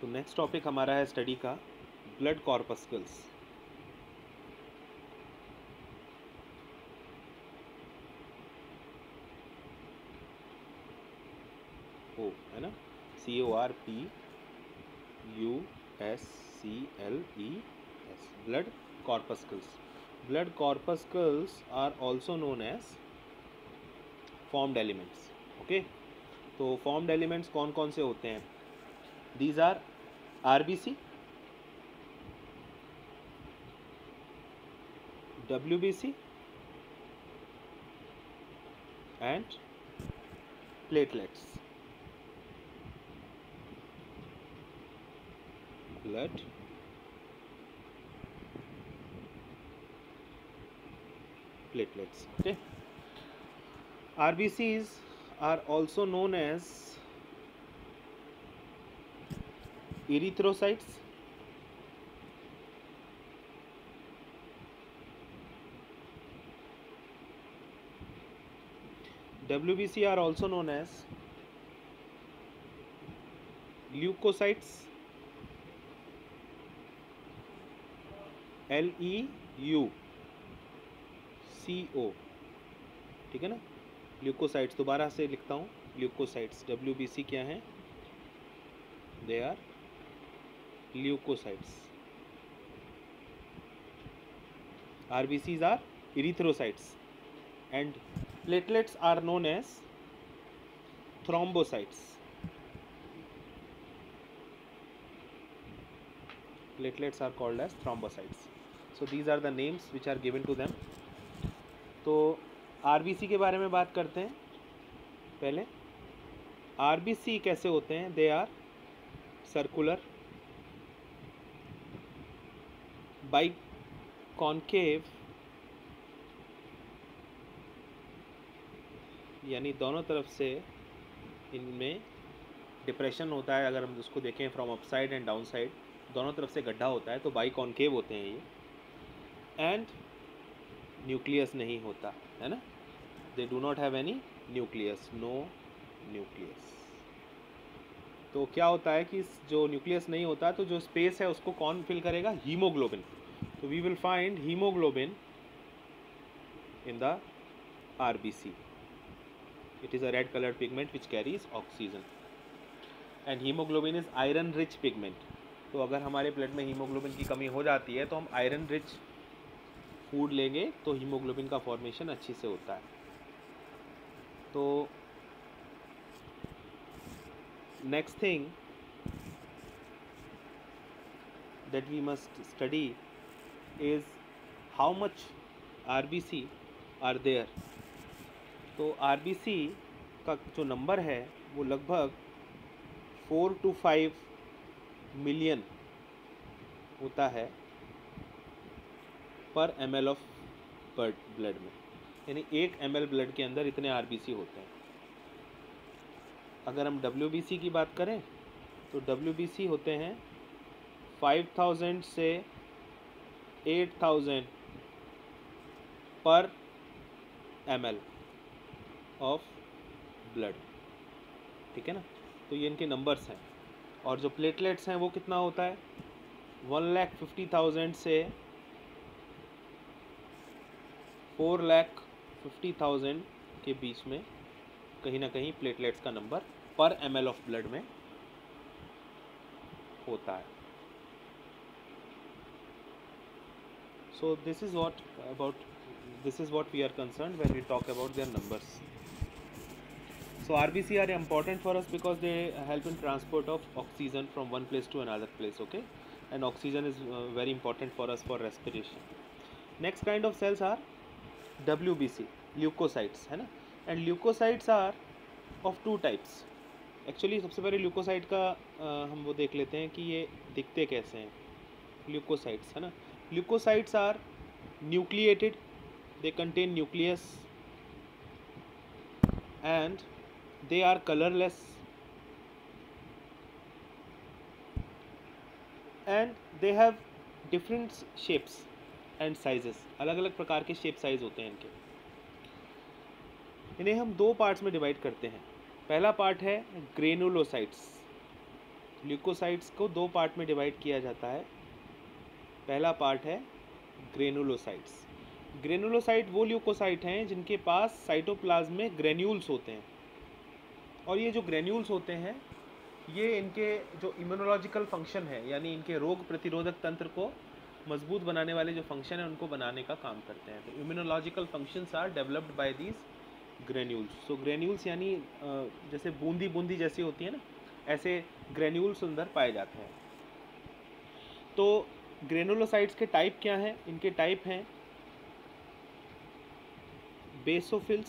तो next topic हमारा है स्टडी का ब्लड कॉर्पस्कल्स। ओ है ना, CORPUSCLES, blood corpuscles. Blood corpuscles are also known as formed elements. Okay, तो फॉर्म्ड एलिमेंट्स कौन कौन से होते हैं? These are RBC, WBC and platelets. Blood platelets. Okay. RBCs are also known as erythrocytes, WBC are also known as leukocytes, LEUCO, ठीक है ना। Leukocytes दोबारा से लिखता हूँ, ल्यूकोसाइट्स। WBC क्या है? They are leucocytes. RBCs are erythrocytes and platelets are known as thrombocytes. Platelets are called as thrombocytes. So these are the names which are given to them. तो RBC के बारे में बात करते हैं पहले। RBC कैसे होते हैं? दे आर सर्कुलर, बाइकॉन्केव, यानी दोनों तरफ से इनमें डिप्रेशन होता है। अगर हम उसको देखें from upside and down side, दोनों तरफ से गड्ढा होता है, तो बाइकॉन्केव होते हैं ये। एंड न्यूक्लियस नहीं होता है ना, they do not have any nucleus, no nucleus. तो क्या होता है कि जो न्यूक्लियस नहीं होता तो जो स्पेस है उसको कौन फिल करेगा? हीमोग्लोबिन। तो we will find haemoglobin in the RBC. It is a red colored pigment which carries oxygen and hemoglobin is iron rich pigment. तो अगर हमारे ब्लड में हीमोग्लोबिन की कमी हो जाती है तो हम आयरन रिच फूड लेंगे तो हीमोग्लोबिन का फॉर्मेशन अच्छी से होता है। तो next thing that we must study is how much RBC are there. तो RBC का जो नंबर है वो लगभग 4 to 5 मिलियन होता है पर ml ऑफ ब्लड में, यानी 1 ml ब्लड के अंदर इतने RBC होते हैं। अगर हम WBC की बात करें तो WBC होते हैं 5000 से 8000 पर ml ऑफ ब्लड, ठीक है ना। तो ये इनके नंबर्स हैं। और जो प्लेटलेट्स हैं वो कितना होता है? 1,50,000 से 4,50,000 के बीच में कहीं ना कहीं प्लेटलेट्स का नंबर पर ml ऑफ ब्लड में होता है। So this is what we are concerned when we talk about their numbers. So RBC are important for us because they help in transport of oxygen from one place to another place, okay? And oxygen is very important for us for respiration. Next kind of cells are WBC, leukocytes, है ना। And leukocytes are of two types. Actually सबसे पहले leucocyte का हम वो देख लेते हैं कि ये दिखते कैसे हैं। ल्यूकोसाइट्स है ना, leukocytes are nucleated, they contain nucleus and they are colorless and they have different shapes and sizes. अलग अलग प्रकार के शेप साइज होते हैं इनके। इन्हें हम दो पार्ट्स में डिवाइड करते हैं। पहला पार्ट है ग्रेनुलोसाइट्स, ल्यूकोसाइट्स को दो पार्ट में डिवाइड किया जाता है। पहला पार्ट है ग्रेनुलोसाइट्स। ग्रेनुलोसाइट वो ल्यूकोसाइट हैं जिनके पास साइटोप्लाज्म में ग्रेन्यूल्स होते हैं, और ये जो ग्रेन्यूल्स होते हैं ये इनके जो इम्यूनोलॉजिकल फंक्शन है, यानी इनके रोग प्रतिरोधक तंत्र को मजबूत बनाने वाले जो फंक्शन है उनको बनाने का काम करते हैं। तो immunological functions are developed by these granules. So granules यानी जैसे बूंदी बूंदी जैसी होती है ना, ऐसे ग्रेन्यूल्स अंदर पाए जाते हैं। तो ग्रेनुलोसाइट्स के टाइप क्या हैं? इनके टाइप हैं बेसोफिल्स,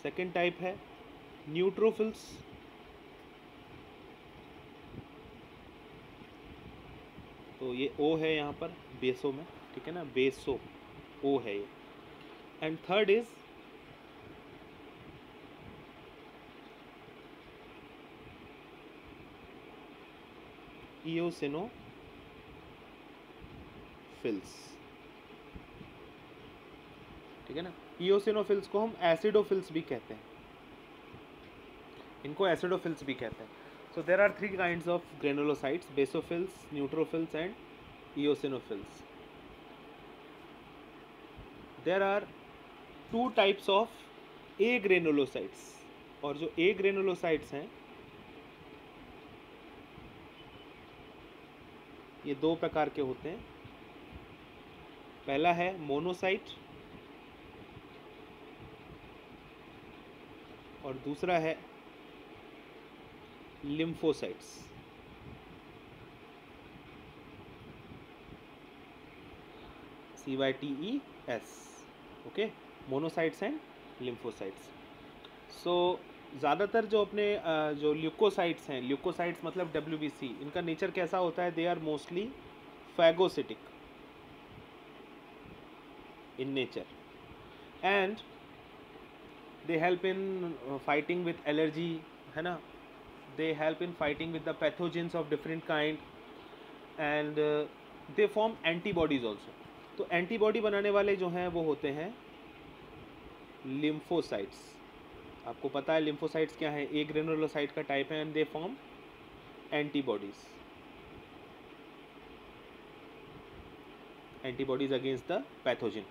सेकेंड टाइप है न्यूट्रोफिल्स, तो ये ओ है यहाँ पर बेसो में, ठीक है ना, बेसो ओ है ये। एंड थर्ड इज इओसिनोफिल्स, ठीक है ना। इओसिनोफिल्स को हम एसिडोफिल्स भी कहते हैं, इनको एसिडोफिल्स भी कहते हैं। So there are three kinds of granulocytes: basophils, neutrophils and eosinophils. There are two types of agranulocytes, और जो ए ग्रेनुलोसाइट्स हैं ये दो प्रकार के होते हैं। पहला है मोनोसाइट और दूसरा है lymphocytes. CYTES, okay, monocytes and lymphocytes. So ज़्यादातर जो अपने जो ल्यूकोसाइट्स हैं, ल्यूकोसाइट्स मतलब WBC, इनका नेचर कैसा होता है? They are mostly phagocytic in nature and they help in fighting with allergy, है ना, they help in fighting with the pathogens of different kind and they form antibodies also. तो antibody बनाने वाले जो हैं वो होते हैं लिम्फोसाइट्स। आपको पता है लिम्फोसाइट्स क्या है? ए ग्रेनुलोसाइट का टाइप है and they form antibodies, antibodies against the pathogen.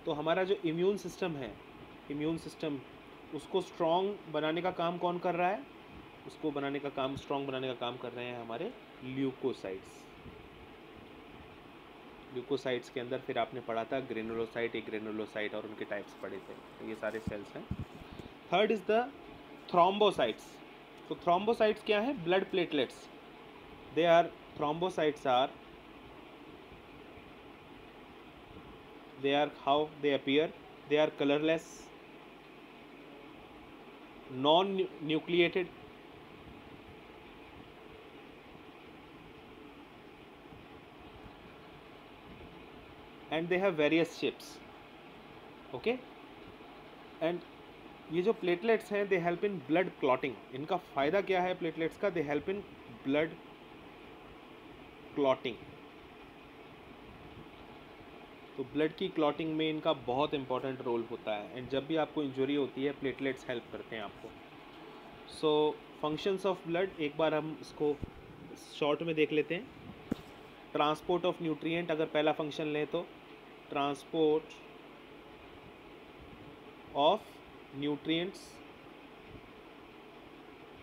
तो हमारा जो इम्यून सिस्टम है, इम्यून सिस्टम, उसको स्ट्रॉन्ग बनाने का काम कौन कर रहा है? उसको बनाने का काम, स्ट्रॉन्ग बनाने का काम कर रहे हैं हमारे ल्यूकोसाइट्स। ल्यूकोसाइट्स के अंदर फिर आपने पढ़ा था ग्रेनुलोसाइट, एक ग्रेनुलोसाइट, और उनके टाइप्स पढ़े थे, तो ये सारे सेल्स हैं। Third is the thrombocytes. तो थ्रोम्बोसाइट्स क्या है? Blood platelets. They are, thrombocytes are, they are how they appear, they are colorless, non nucleated, and they have various shapes, okay, and ये जो प्लेटलेट्स हैं दे हेल्प इन ब्लड क्लॉटिंग। इनका फ़ायदा क्या है प्लेटलेट्स का? दे हेल्प इन ब्लड क्लॉटिंग। तो blood की क्लॉटिंग में इनका बहुत इंपॉर्टेंट रोल होता है, एंड जब भी आपको इंजरी होती है प्लेटलेट्स हेल्प करते हैं आपको। सो फंक्शंस ऑफ ब्लड एक बार हम इसको शॉर्ट में देख लेते हैं। ट्रांसपोर्ट ऑफ न्यूट्रिएंट अगर पहला फंक्शन लें तो ट्रांसपोर्ट ऑफ न्यूट्रिएंट्स,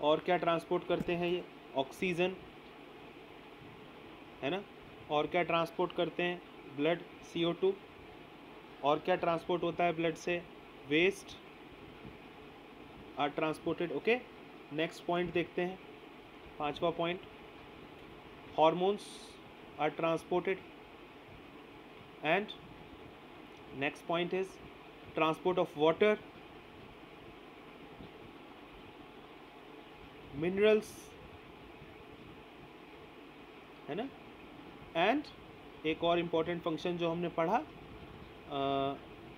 और क्या ट्रांसपोर्ट करते हैं ये? ऑक्सीजन, है ना, और क्या ट्रांसपोर्ट करते हैं? ब्लड, CO2, और क्या ट्रांसपोर्ट होता है ब्लड से? Waste are transported, okay. Next point देखते हैं, पांचवा point, hormones are transported, and next point is transport of water, minerals, है ना, एंड एक और इम्पॉर्टेंट फंक्शन जो हमने पढ़ा,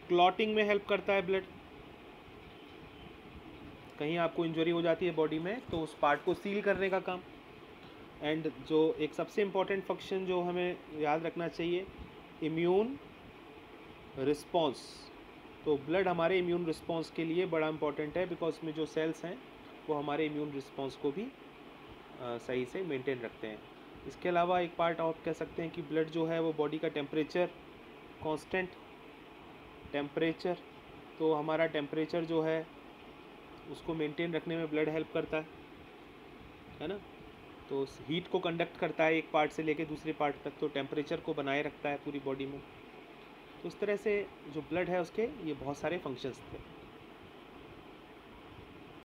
क्लॉटिंग में हेल्प करता है ब्लड। कहीं आपको इंजरी हो जाती है बॉडी में तो उस पार्ट को सील करने का काम। एंड जो एक सबसे इम्पॉर्टेंट फंक्शन जो हमें याद रखना चाहिए, इम्यून रिस्पॉन्स। तो ब्लड हमारे इम्यून रिस्पॉन्स के लिए बड़ा इंपॉर्टेंट है, बिकॉज इसमें जो सेल्स हैं वो हमारे इम्यून रिस्पॉन्स को भी सही से मेंटेन रखते हैं। इसके अलावा एक पार्ट आप कह सकते हैं कि ब्लड जो है वो बॉडी का टेम्परेचर, कांस्टेंट टेम्परेचर, तो हमारा टेम्परेचर जो है उसको मेंटेन रखने में ब्लड हेल्प करता है ना। तो हीट को कंडक्ट करता है एक पार्ट से लेके दूसरे पार्ट तक, तो टेम्परेचर को बनाए रखता है पूरी बॉडी में। तो इस तरह से जो ब्लड है उसके ये बहुत सारे फंक्शंस थे।